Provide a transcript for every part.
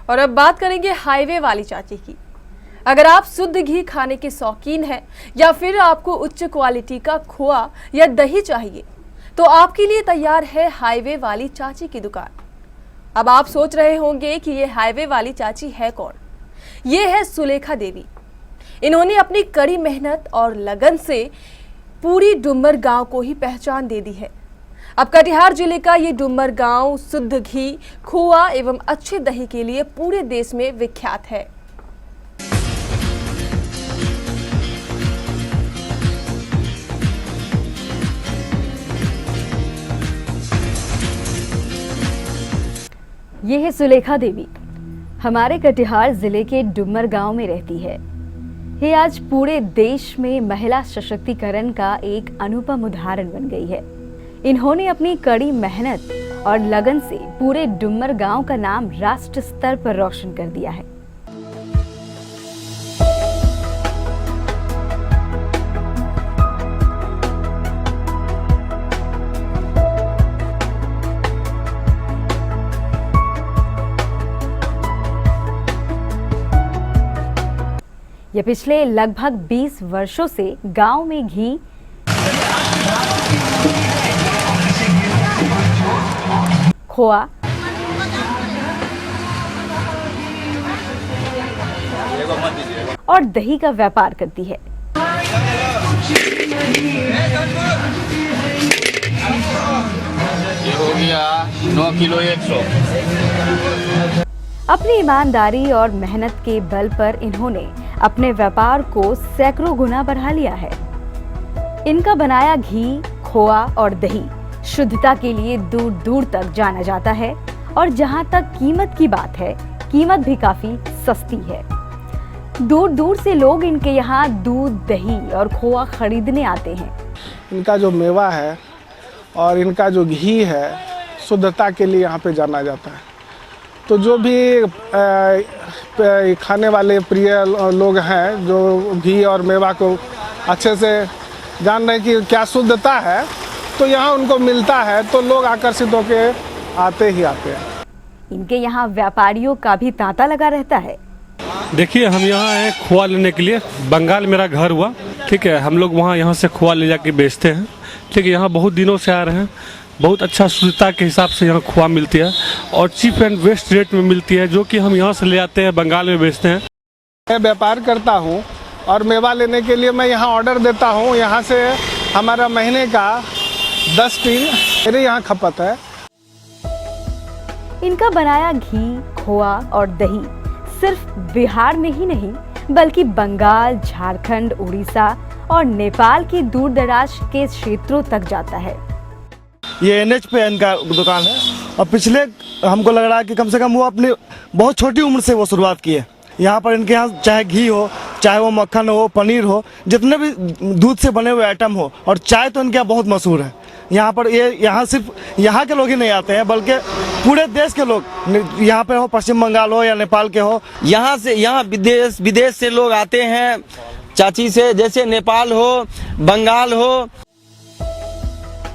और अब बात करेंगे हाईवे वाली चाची की। अगर आप शुद्ध घी खाने के शौकीन हैं या फिर आपको उच्च क्वालिटी का खोआ या दही चाहिए तो आपके लिए तैयार है हाईवे वाली चाची की दुकान। अब आप सोच रहे होंगे कि ये हाईवे वाली चाची है कौन। ये है सुलेखा देवी। इन्होंने अपनी कड़ी मेहनत और लगन से पूरी डुमर गांव को ही पहचान दे दी है। अब कटिहार जिले का ये डुमर गांव शुद्ध घी, खोआ एवं अच्छे दही के लिए पूरे देश में विख्यात है। ये है सुलेखा देवी। हमारे कटिहार जिले के डुमर गांव में रहती है। ये आज पूरे देश में महिला सशक्तिकरण का एक अनुपम उदाहरण बन गई है। इन्होंने अपनी कड़ी मेहनत और लगन से पूरे डुमर गांव का नाम राष्ट्र स्तर पर रोशन कर दिया है। ये पिछले लगभग 20 वर्षों से गांव में घी, खोआ और दही का व्यापार करती है। ये हो गया 9 किलो 100। अपनी ईमानदारी और मेहनत के बल पर इन्होंने अपने व्यापार को सैकड़ों गुना बढ़ा लिया है। इनका बनाया घी, खोआ और दही शुद्धता के लिए दूर दूर तक जाना जाता है और जहां तक कीमत की बात है, कीमत भी काफी सस्ती है। दूर दूर से लोग इनके यहाँ दूध, दही और खोआ खरीदने आते हैं। इनका जो मेवा है और इनका जो घी है शुद्धता के लिए यहाँ पे जाना जाता है। तो जो भी खाने वाले प्रिय लोग हैं जो घी और मेवा को अच्छे से जान रहे हैं कि क्या शुद्धता है, तो यहाँ उनको मिलता है तो लोग आकर्षित होकर आते ही आते हैं। इनके यहाँ व्यापारियों का भी तांता लगा रहता है। देखिए, हम यहाँ आए खोआ लेने के लिए। बंगाल मेरा घर हुआ, ठीक है। हम लोग यहाँ से खोआ ले जाके बेचते हैं, ठीक है। यहाँ बहुत दिनों से आ रहे हैं। बहुत अच्छा शुद्धता के हिसाब से यहाँ खोआ मिलती है और चीप एंड बेस्ट रेट में मिलती है, जो कि हम यहाँ से ले आते हैं, बंगाल में बेचते हैं। मैं व्यापार करता हूँ और मेवा लेने के लिए मैं यहाँ ऑर्डर देता हूँ। यहाँ से हमारा महीने का 10 टीन मेरे यहाँ खपत है। इनका बनाया घी, खोआ और दही सिर्फ बिहार में ही नहीं बल्कि बंगाल, झारखंड, उड़ीसा और नेपाल के दूर दराज के क्षेत्रों तक जाता है। ये NH पे इनका दुकान है और पिछले हमको लग रहा है कि कम से कम वो अपनी बहुत छोटी उम्र से वो शुरुआत की है। यहाँ पर इनके यहाँ चाहे घी हो, चाहे वो मक्खन हो, पनीर हो, जितने भी दूध से बने हुए आइटम हो, और चाय तो इनके यहाँ बहुत मशहूर है। यहाँ पर यहाँ सिर्फ यहाँ के लोग ही नहीं आते हैं बल्कि पूरे देश के लोग, यहाँ पे हो पश्चिम बंगाल हो या नेपाल के हो, यहाँ विदेश से लोग आते हैं चाची से, जैसे नेपाल हो, बंगाल हो।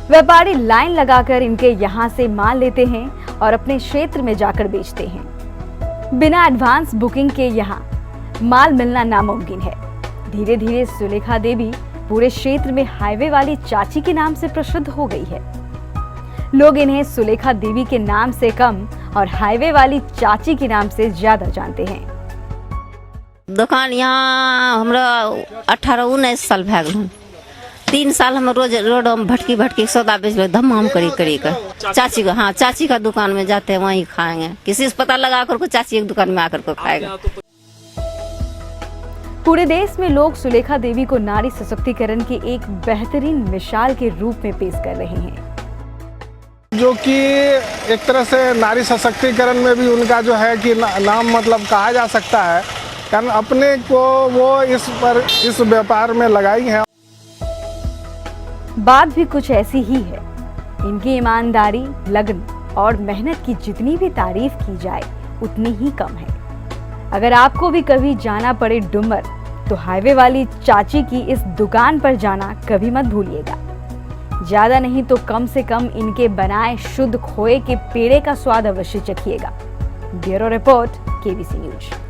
व्यापारी लाइन लगाकर इनके यहाँ से माल लेते हैं और अपने क्षेत्र में जाकर बेचते हैं। बिना एडवांस बुकिंग के यहाँ माल मिलना नामुमकिन है। धीरे धीरे सुलेखा देवी पूरे क्षेत्र में हाईवे वाली चाची के नाम से प्रसिद्ध हो गई है। लोग इन्हें सुलेखा देवी के नाम से कम और हाईवे वाली चाची के नाम से ज्यादा जानते हैं। दुकान यहाँ हमरा 18-19 साल भए गेल। 3 साल हम रोज रोड में भटकी सौदा बेच लो, धमाम करी कर चाची को, हाँ चाची का दुकान में जाते हैं, वहीं खाएंगे। किसी से पता लगा कर को चाची एक दुकान में आकर को खाएगा। पूरे देश में लोग सुलेखा देवी को नारी सशक्तिकरण की एक बेहतरीन मिसाल के रूप में पेश कर रहे हैं, जो कि एक तरह से नारी सशक्तिकरण में भी उनका जो है कि नाम मतलब कहा जा सकता है, कारण अपने को वो इस व्यापार में लगाई है। बात भी कुछ ऐसी ही है। इनकी ईमानदारी, लगन और मेहनत की जितनी भी तारीफ की जाए उतनी ही कम है। अगर आपको भी कभी जाना पड़े डुमर तो हाईवे वाली चाची की इस दुकान पर जाना कभी मत भूलिएगा। ज्यादा नहीं तो कम से कम इनके बनाए शुद्ध खोए के पेड़े का स्वाद अवश्य चखिएगा। Bureau report, KBC news.